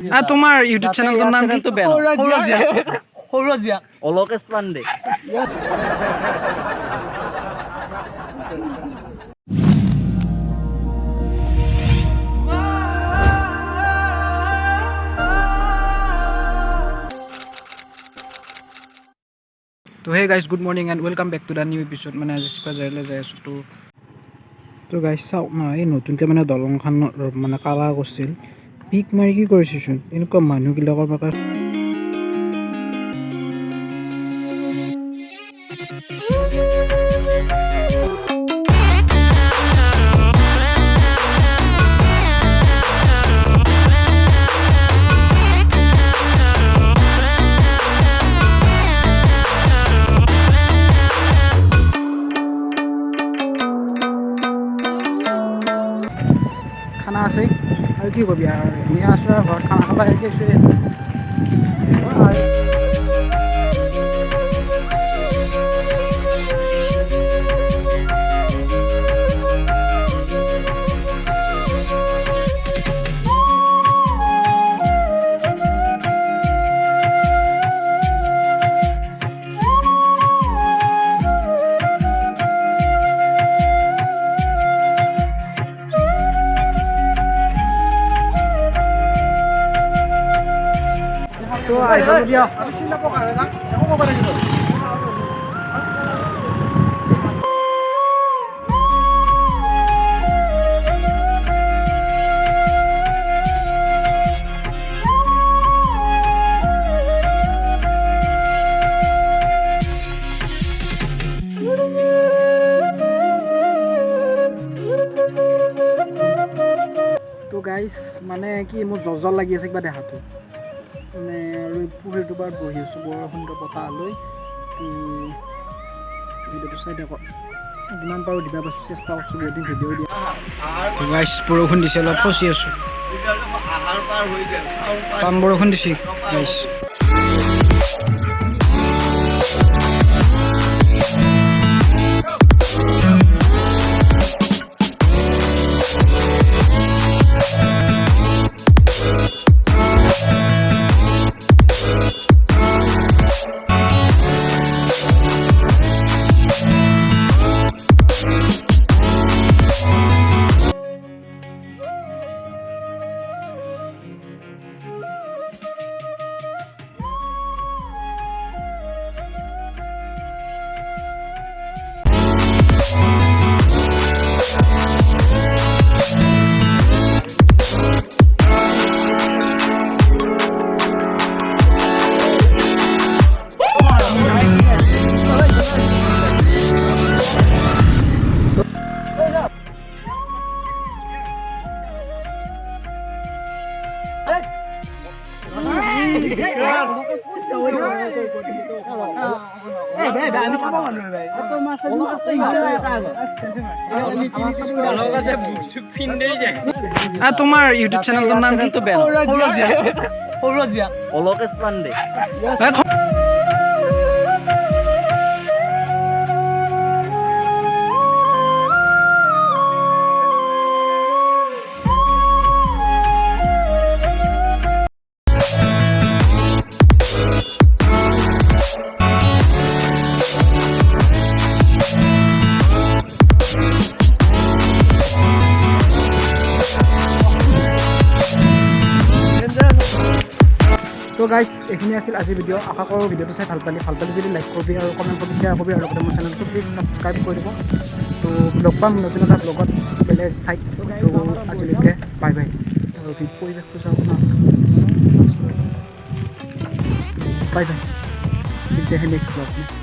তোমাৰ ইউটিউব চেনেলটোৰ নাম কি? সৌৰজিয়া অলকেশ পাণ্ডে। তো hey guys good morning and welcome back to the new episode. মানে আজি চিপাঝাৰলৈ যাই আছোঁ। তো গাইজ চাওক না, এই নতুনকৈ মানে দলংখন মানে কালাৰ কৰিছিল, পিক মাৰি কি কৰিছেচোন এনেকুৱা মানুহবিলাকৰ পৰা। খানা আছে আৰু কি কবি আৰু এনে আছোঁ আৰু ঘৰত খানা খাব আহি আছোঁ। তো আহিব দিয়া তো গাইজ মানে কি মোৰ জল লাগি আছে কিবা দেহাটো মানে, আৰু পুখুৰীটোৰ পৰা বহি আছোঁ বৰ সুন্দৰ বতাহ লৈ। ভিডিঅ'টো চাই থাকক, যিমান পাৰোঁ দিবা পাইছোঁ, চেষ্টা কৰিছোঁ যদি ভিডিঅ' দিয়া। তো গাইজ বৰষুণ দিছে, অলপ ফচি আছোঁ, টান বৰষুণ দিছে গাইজ। তোমাৰ ইউটিউব চেনেলটোৰ নাম কি? সৌৰজিয়া অলকেশ পাণ্ডে। তো গাইজ এইখিনি আছিল আজিৰ ভিডিঅ'। আশা কৰোঁ ভিডিঅ'টো চাই ভাল পালে যদি লাইক কৰিবি আৰু কমেণ্ট কৰি শ্বেয়াৰ কৰিবি, আৰু লগতে মোৰ চেনেলটো প্লিজ ছাবস্ক্ৰাইব কৰি দিব। তো লগ পাম নতুন এটা ব্লগত বেলেগ ঠাইত। তো আজিলৈকে বাই বাই। আৰু পৰিৱেশটো চাওক না, বাই বাই। তেতিয়াহে নেক্সট ব্লগ।